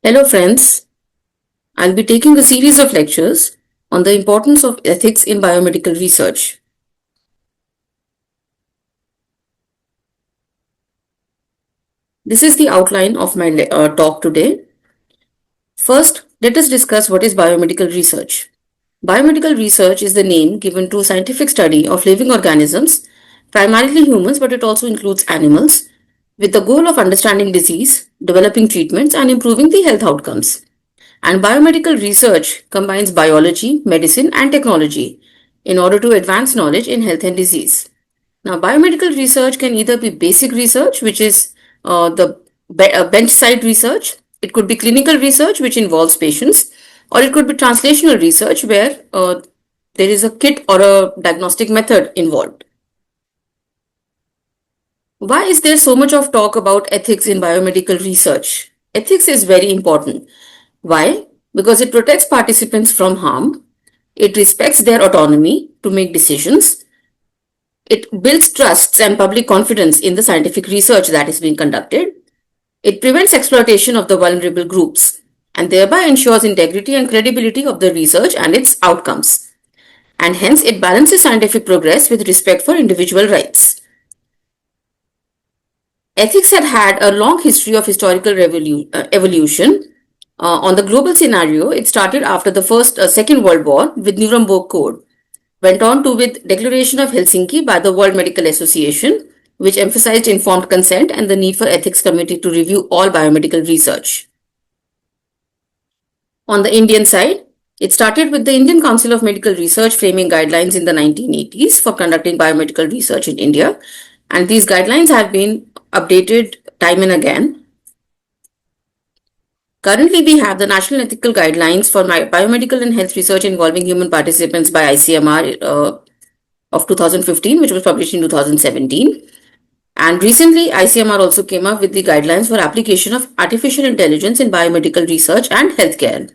Hello, friends. I'll be taking a series of lectures on the importance of ethics in biomedical research. This is the outline of my talk today. First, let us discuss what is biomedical research. Biomedical research is the name given to scientific study of living organisms, primarily humans, but it also includes animals, with the goal of understanding disease, developing treatments, and improving the health outcomes. And biomedical research combines biology, medicine, and technology in order to advance knowledge in health and disease. Now, biomedical research can either be basic research, which is the bench-side research. It could be clinical research, which involves patients, or it could be translational research, where there is a kit or a diagnostic method involved. Why is there so much of talk about ethics in biomedical research? Ethics is very important. Why? Because it protects participants from harm, it respects their autonomy to make decisions, it builds trusts and public confidence in the scientific research that is being conducted, it prevents exploitation of the vulnerable groups, and thereby ensures integrity and credibility of the research and its outcomes. And hence, it balances scientific progress with respect for individual rights. Ethics had a long history of historical evolution. On the global scenario, it started after the Second World War with Nuremberg Code, went on to with Declaration of Helsinki by the World Medical Association, which emphasized informed consent and the need for ethics committee to review all biomedical research. On the Indian side, it started with the Indian Council of Medical Research framing guidelines in the 1980s for conducting biomedical research in India, and these guidelines have been updated time and again. Currently, we have the National Ethical Guidelines for Biomedical and Health Research Involving Human Participants by ICMR of 2015, which was published in 2017. And recently, ICMR also came up with the guidelines for application of artificial intelligence in biomedical research and healthcare.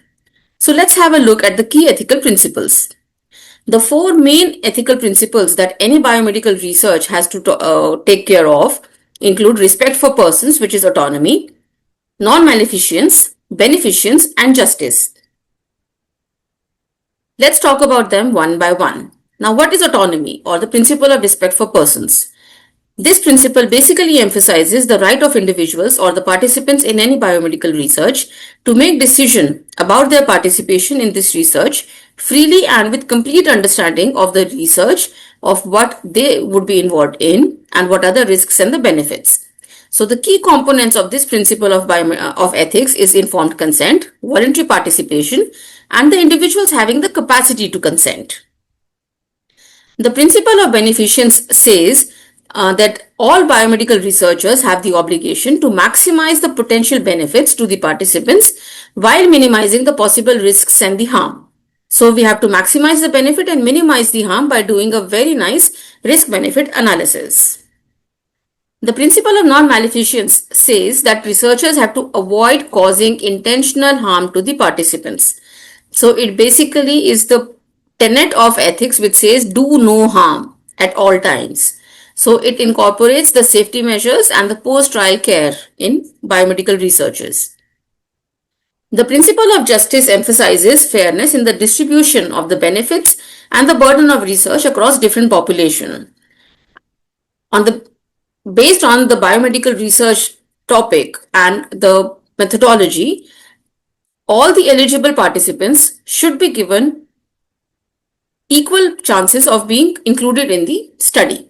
So let's have a look at the key ethical principles. The four main ethical principles that any biomedical research has to take care of include respect for persons, which is autonomy, non-maleficence, beneficence, and justice. Let's talk about them one by one. Now, what is autonomy or the principle of respect for persons? This principle basically emphasizes the right of individuals or the participants in any biomedical research to make decision about their participation in this research freely and with complete understanding of the research, of what they would be involved in and what are the risks and the benefits. So the key components of this principle of ethics is informed consent, voluntary participation, and the individuals having the capacity to consent. The principle of beneficence says that all biomedical researchers have the obligation to maximize the potential benefits to the participants while minimizing the possible risks and the harm. So we have to maximize the benefit and minimize the harm by doing a very nice risk-benefit analysis. The principle of non-maleficence says that researchers have to avoid causing intentional harm to the participants. So it basically is the tenet of ethics which says do no harm at all times. So it incorporates the safety measures and the post-trial care in biomedical researchers. The principle of justice emphasizes fairness in the distribution of the benefits and the burden of research across different populations. Based on the biomedical research topic and the methodology, all the eligible participants should be given equal chances of being included in the study.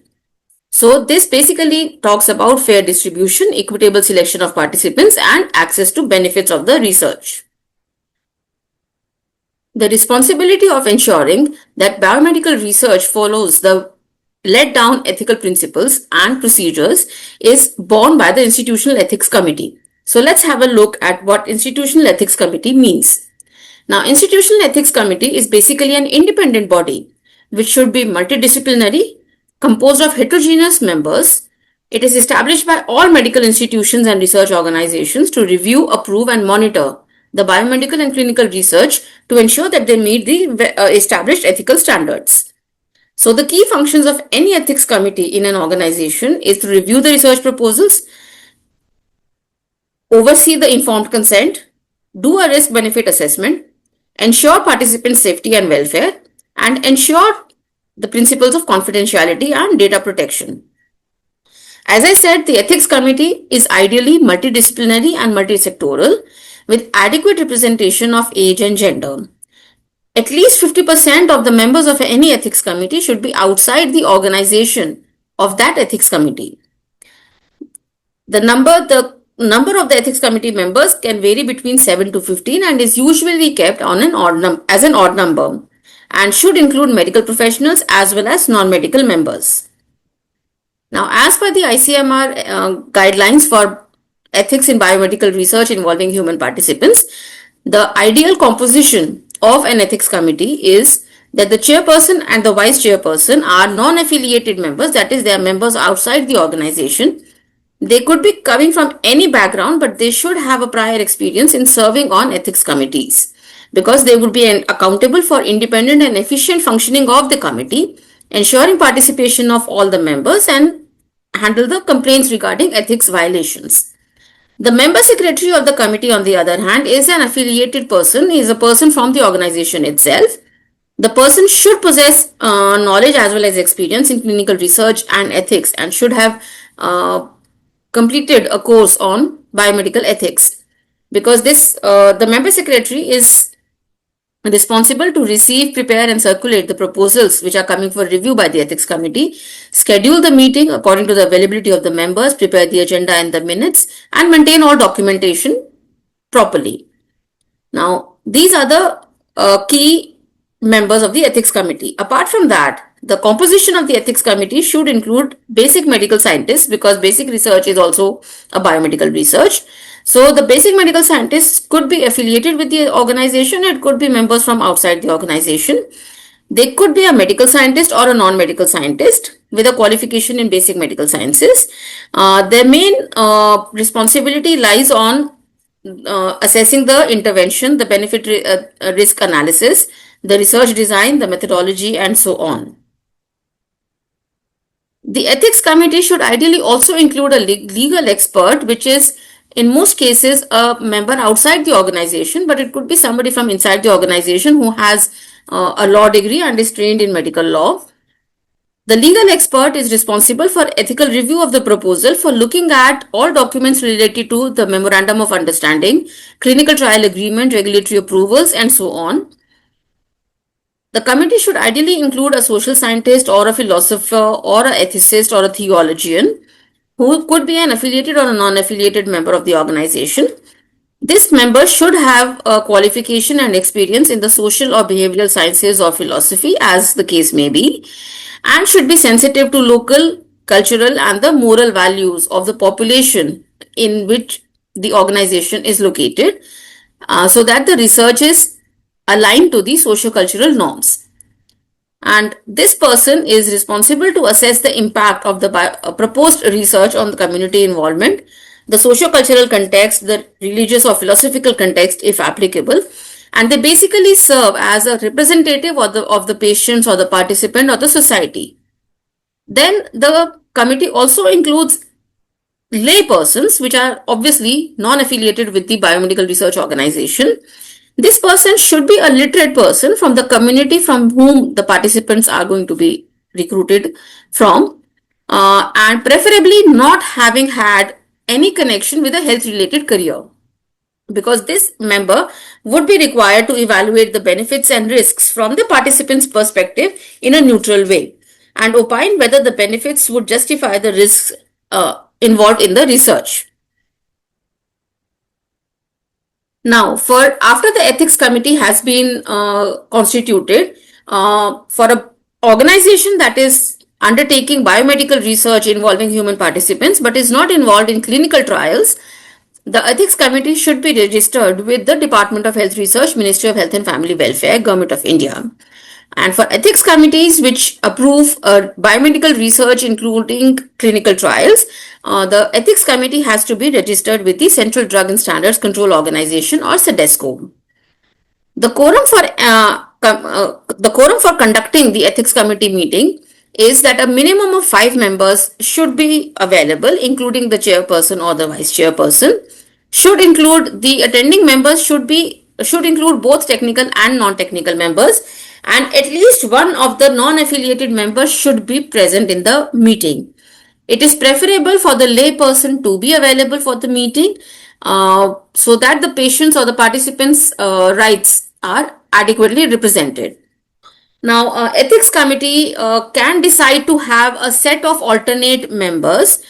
So this basically talks about fair distribution, equitable selection of participants, and access to benefits of the research. The responsibility of ensuring that biomedical research follows the laid down ethical principles and procedures is borne by the Institutional Ethics Committee. So let's have a look at what Institutional Ethics Committee means. Now, Institutional Ethics Committee is basically an independent body which should be multidisciplinary, composed of heterogeneous members. It is established by all medical institutions and research organizations to review, approve, and monitor the biomedical and clinical research to ensure that they meet the established ethical standards. So the key functions of any ethics committee in an organization is to review the research proposals, oversee the informed consent, do a risk benefit assessment, ensure participant safety and welfare, and ensure the principles of confidentiality and data protection. As I said, the ethics committee is ideally multidisciplinary and multisectoral with adequate representation of age and gender. At least 50% of the members of any ethics committee should be outside the organization of that ethics committee. The number of the ethics committee members can vary between 7 to 15 and is usually kept on an odd number and should include medical professionals as well as non-medical members. Now, as per the ICMR guidelines for ethics in biomedical research involving human participants, the ideal composition of an ethics committee is that the chairperson and the vice chairperson are non-affiliated members, that is, they are members outside the organization. They could be coming from any background, but they should have a prior experience in serving on ethics committees because they would be accountable for independent and efficient functioning of the committee, ensuring participation of all the members and handle the complaints regarding ethics violations. The member secretary of the committee, on the other hand, is an affiliated person, is a person from the organization itself. The person should possess knowledge as well as experience in clinical research and ethics and should have completed a course on biomedical ethics because the member secretary is responsible to receive, prepare and circulate the proposals which are coming for review by the ethics committee, schedule the meeting according to the availability of the members, prepare the agenda and the minutes and maintain all documentation properly. Now, these are the key members of the ethics committee. Apart from that, the composition of the ethics committee should include basic medical scientists because basic research is also a biomedical research. So the basic medical scientists could be affiliated with the organization. It could be members from outside the organization. They could be a medical scientist or a non-medical scientist with a qualification in basic medical sciences. Their main responsibility lies on assessing the intervention, the benefit risk analysis, the research design, the methodology, and so on. The ethics committee should ideally also include a legal expert, which is in most cases a member outside the organization, but it could be somebody from inside the organization who has a law degree and is trained in medical law. The legal expert is responsible for ethical review of the proposal, for looking at all documents related to the memorandum of understanding, clinical trial agreement, regulatory approvals, and so on. The committee should ideally include a social scientist or a philosopher or an ethicist or a theologian who could be an affiliated or a non-affiliated member of the organization. This member should have a qualification and experience in the social or behavioral sciences or philosophy, as the case may be, and should be sensitive to local, cultural, and the moral values of the population in which the organization is located, so that the research is aligned to the socio-cultural norms. And this person is responsible to assess the impact of the proposed research on the community involvement, the socio-cultural context, the religious or philosophical context if applicable, and they basically serve as a representative of the patients or the participant or the society. Then the committee also includes lay persons, which are obviously non-affiliated with the biomedical research organization. This person should be a literate person from the community from whom the participants are going to be recruited from, and preferably not having had any connection with a health-related career, because this member would be required to evaluate the benefits and risks from the participant's perspective in a neutral way and opine whether the benefits would justify the risks involved in the research. Now, after the ethics committee has been constituted, for an organization that is undertaking biomedical research involving human participants but is not involved in clinical trials, the ethics committee should be registered with the Department of Health Research, Ministry of Health and Family Welfare, Government of India. And for ethics committees which approve biomedical research including clinical trials, the ethics committee has to be registered with the Central Drug and Standards Control Organization, or CDSCO. The quorum for conducting the ethics committee meeting is that a minimum of 5 members should be available, including the chairperson or the vice chairperson. should include the attending members should include both technical and non-technical members, and at least one of the non-affiliated members should be present in the meeting. It is preferable for the lay person to be available for the meeting so that the patients or the participants' rights are adequately represented. Now, ethics committee can decide to have a set of alternate members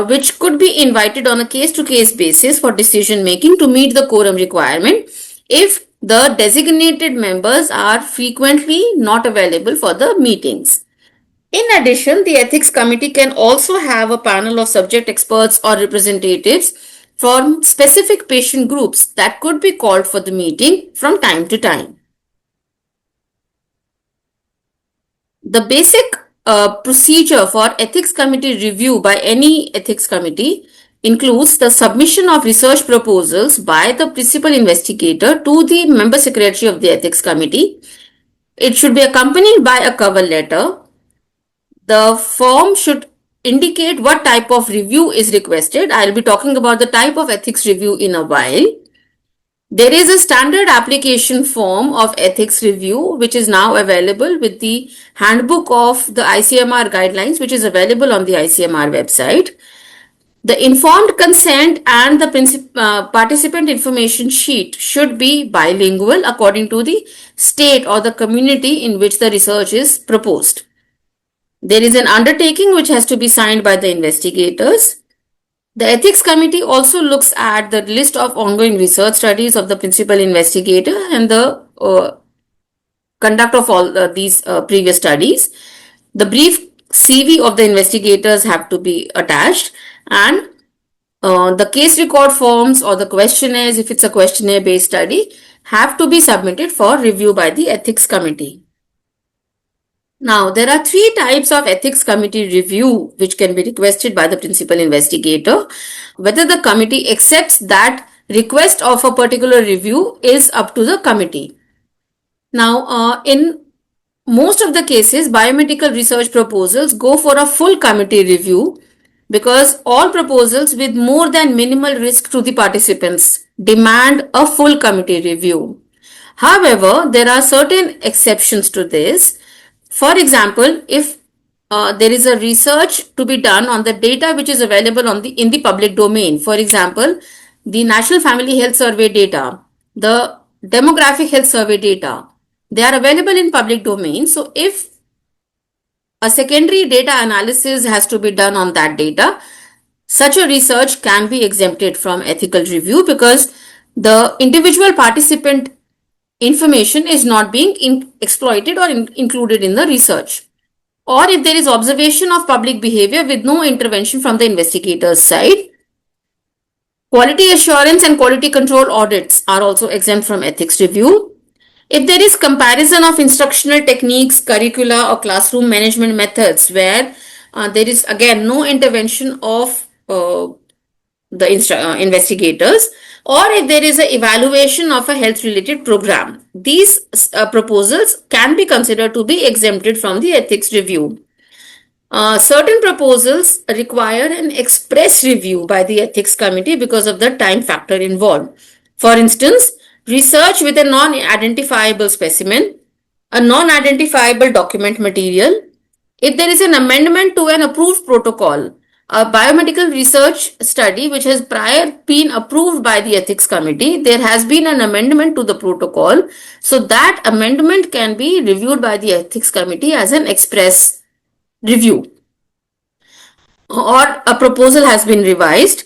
which could be invited on a case-to-case basis for decision making to meet the quorum requirement if the designated members are frequently not available for the meetings. In addition, the ethics committee can also have a panel of subject experts or representatives from specific patient groups that could be called for the meeting from time to time. The basic procedure for ethics committee review by any ethics committee includes the submission of research proposals by the principal investigator to the member secretary of the ethics committee. It should be accompanied by a cover letter. The form should indicate what type of review is requested. I'll be talking about the type of ethics review in a while. There is a standard application form of ethics review which is now available with the handbook of the ICMR guidelines, which is available on the ICMR website. The informed consent and the participant information sheet should be bilingual according to the state or the community in which the research is proposed. There is an undertaking which has to be signed by the investigators. The ethics committee also looks at the list of ongoing research studies of the principal investigator and the conduct of all these previous studies. The brief CV of the investigators have to be attached, and the case record forms or the questionnaires, if it's a questionnaire based study, have to be submitted for review by the ethics committee. Now, there are three types of ethics committee review which can be requested by the principal investigator. Whether the committee accepts that request of a particular review is up to the committee. Now, in most of the cases, biomedical research proposals go for a full committee review because all proposals with more than minimal risk to the participants demand a full committee review. However, there are certain exceptions to this. For example, if there is a research to be done on the data which is available in the public domain, for example, the National Family Health Survey data, the Demographic Health Survey data, they are available in public domain. So if a secondary data analysis has to be done on that data, such a research can be exempted from ethical review because the individual participant information is not being exploited or included in the research. Or if there is observation of public behavior with no intervention from the investigator's side. Quality assurance and quality control audits are also exempt from ethics review. If there is comparison of instructional techniques, curricula or classroom management methods where there is again no intervention of the investigators, or if there is an evaluation of a health related program, these proposals can be considered to be exempted from the ethics review. Certain proposals require an express review by the ethics committee because of the time factor involved. For instance, research with a non-identifiable specimen, a non-identifiable document material. If there is an amendment to an approved protocol, a biomedical research study which has prior been approved by the ethics committee, there has been an amendment to the protocol. So that amendment can be reviewed by the ethics committee as an express review. Or a proposal has been revised,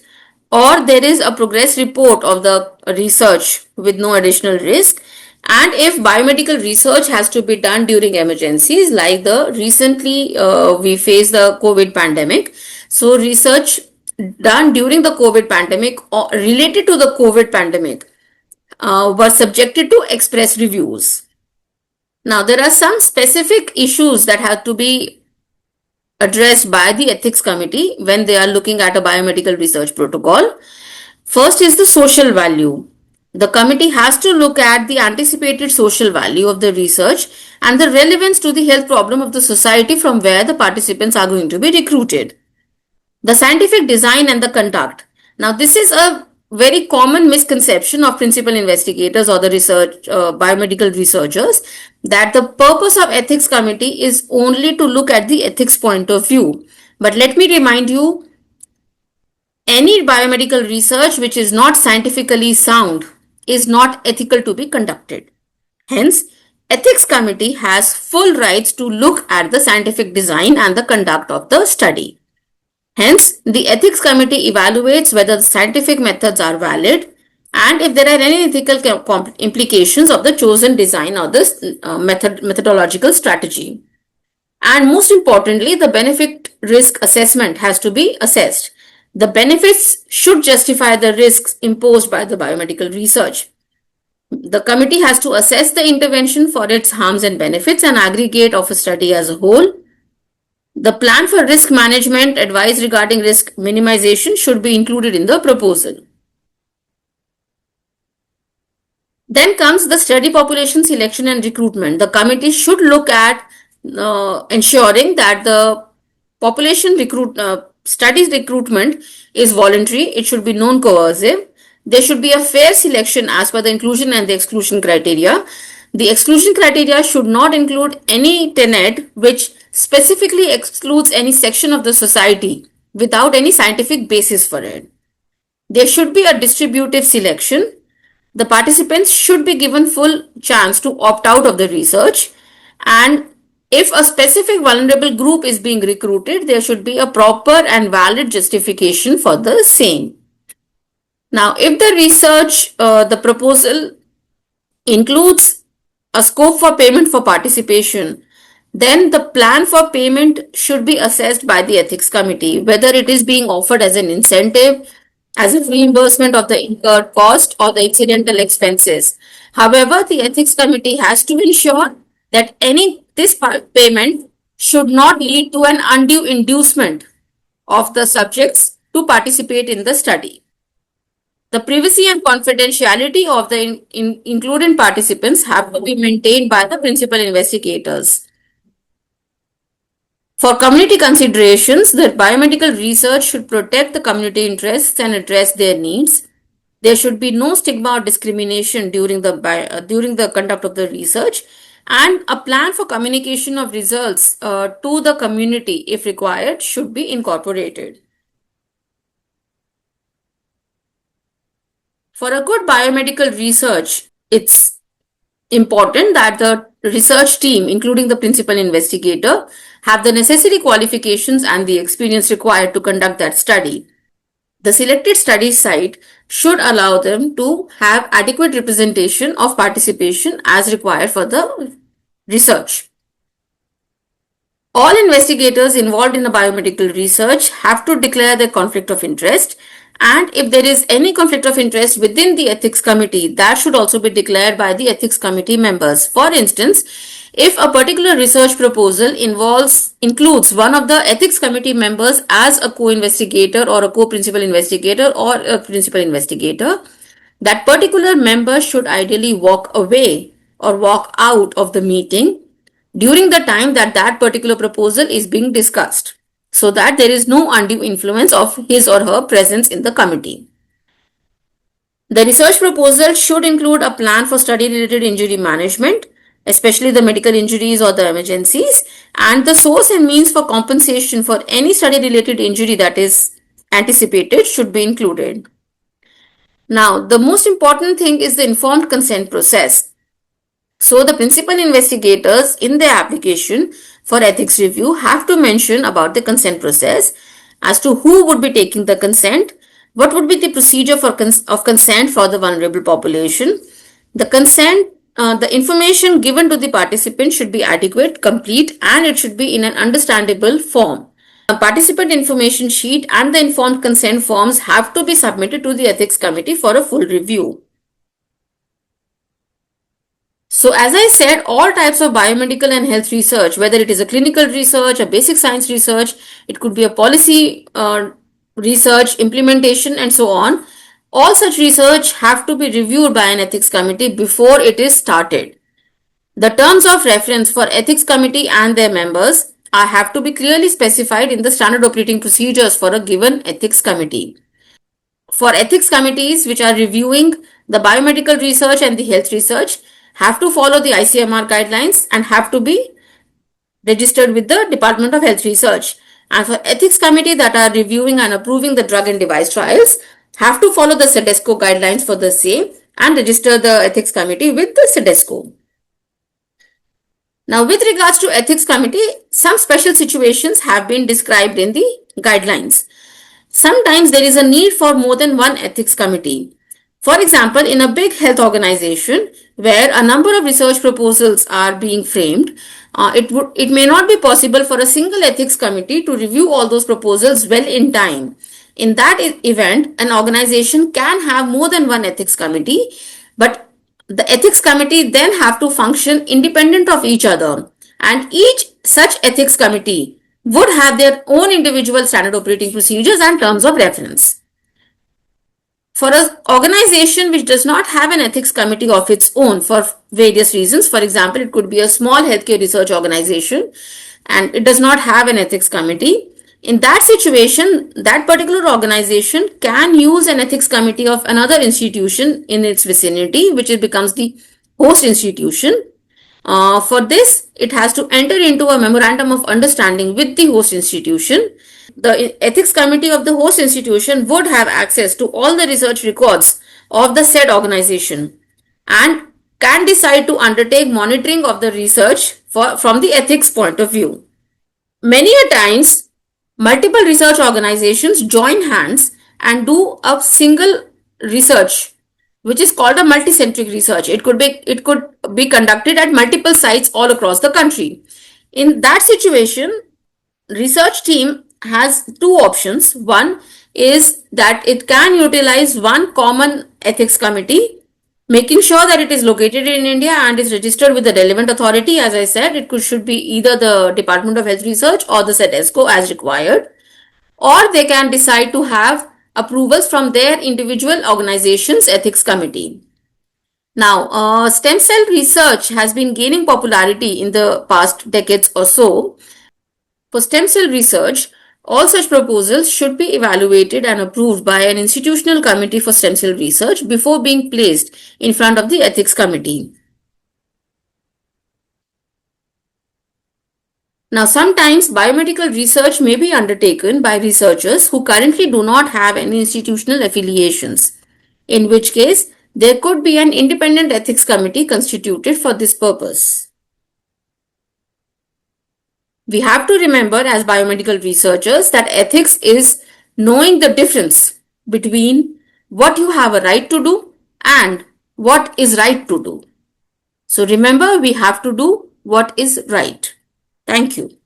or there is a progress report of the research with no additional risk. And if biomedical research has to be done during emergencies, like the recently we faced the COVID pandemic. So research done during the COVID pandemic or related to the COVID pandemic were subjected to express reviews. Now, there are some specific issues that have to be addressed by the ethics committee when they are looking at a biomedical research protocol. First is the social value. The committee has to look at the anticipated social value of the research and the relevance to the health problem of the society from where the participants are going to be recruited. The scientific design and the conduct. Now, this is a very common misconception of principal investigators or the research biomedical researchers that the purpose of ethics committee is only to look at the ethics point of view. But let me remind you, any biomedical research which is not scientifically sound is not ethical to be conducted. Hence, ethics committee has full rights to look at the scientific design and the conduct of the study. Hence, the ethics committee evaluates whether the scientific methods are valid and if there are any ethical implications of the chosen design or this methodological strategy. And most importantly, the benefit risk assessment has to be assessed. The benefits should justify the risks imposed by the biomedical research. The committee has to assess the intervention for its harms and benefits and aggregate of a study as a whole. The plan for risk management advice regarding risk minimization should be included in the proposal. Then comes the study population selection and recruitment. The committee should look at ensuring that the population studies recruitment is voluntary. It should be non-coercive. There should be a fair selection as per the inclusion and the exclusion criteria. The exclusion criteria should not include any tenet which specifically excludes any section of the society without any scientific basis for it. There should be a distributive selection. The participants should be given full chance to opt out of the research, and if a specific vulnerable group is being recruited, there should be a proper and valid justification for the same. Now, if the research, the proposal includes a scope for payment for participation, then the plan for payment should be assessed by the ethics committee, whether it is being offered as an incentive, as a reimbursement of the incurred cost or the incidental expenses. However, the ethics committee has to ensure that this payment should not lead to an undue inducement of the subjects to participate in the study. The privacy and confidentiality of the included participants have to be maintained by the principal investigators. For community considerations, the biomedical research should protect the community interests and address their needs. There should be no stigma or discrimination during the conduct of the research, and a plan for communication of results to the community, if required, should be incorporated. For a good biomedical research, it's important that the research team, including the principal investigator, have the necessary qualifications and the experience required to conduct that study. The selected study site should allow them to have adequate representation of participation as required for the research. All investigators involved in the biomedical research have to declare their conflict of interest, and if there is any conflict of interest within the ethics committee, that should also be declared by the ethics committee members. For instance, if a particular research proposal includes one of the ethics committee members as a co-investigator or a co-principal investigator or a principal investigator, that particular member should ideally walk away or walk out of the meeting during the time that that particular proposal is being discussed, so that there is no undue influence of his or her presence in the committee. The research proposal should include a plan for study-related injury management, especially the medical injuries or the emergencies, and the source and means for compensation for any study-related injury that is anticipated should be included. Now, the most important thing is the informed consent process. So, the principal investigators in their application for ethics review have to mention about the consent process as to who would be taking the consent, what would be the procedure of consent for the vulnerable population. The consent, the information given to the participant should be adequate, complete, and it should be in an understandable form. A participant information sheet and the informed consent forms have to be submitted to the ethics committee for a full review. So as I said, all types of biomedical and health research, whether it is a clinical research, a basic science research, it could be a policy research, implementation, and so on, all such research have to be reviewed by an ethics committee before it is started. The terms of reference for ethics committee and their members have to be clearly specified in the standard operating procedures for a given ethics committee. for ethics committees which are reviewing the biomedical research and the health research have to follow the ICMR guidelines and have to be registered with the Department of Health Research. And for ethics committee that are reviewing and approving the drug and device trials have to follow the CDSCO guidelines for the same and register the ethics committee with the CDSCO. Now, with regards to ethics committee, some special situations have been described in the guidelines. Sometimes there is a need for more than one ethics committee. For example, in a big health organization where a number of research proposals are being framed, it may not be possible for a single ethics committee to review all those proposals well in time. In that event, an organization can have more than one ethics committee, but the ethics committee then have to function independent of each other, and each such ethics committee would have their own individual standard operating procedures and terms of reference. For an organization which does not have an ethics committee of its own for various reasons, for example, it could be a small healthcare research organization and it does not have an ethics committee. In that situation, that particular organization can use an ethics committee of another institution in its vicinity, which it becomes the host institution. For this, it has to enter into a memorandum of understanding with the host institution. The ethics committee of the host institution would have access to all the research records of the said organization and can decide to undertake monitoring of the research from the ethics point of view. Many a times, multiple research organizations join hands and do a single research, which is called a multicentric research. It could be conducted at multiple sites all across the country. In that situation, research team has two options. One is that it can utilize one common ethics committee, making sure that it is located in India and is registered with the relevant authority. As I said, should be either the Department of Health Research or the CDSCO as required, or they can decide to have approvals from their individual organization's ethics committee. Now, stem cell research has been gaining popularity in the past decades or so. For stem cell research, all such proposals should be evaluated and approved by an institutional committee for stem cell research before being placed in front of the ethics committee. Now, sometimes biomedical research may be undertaken by researchers who currently do not have any institutional affiliations, in which case there could be an independent ethics committee constituted for this purpose. We have to remember as biomedical researchers that ethics is knowing the difference between what you have a right to do and what is right to do. So remember, we have to do what is right. Thank you.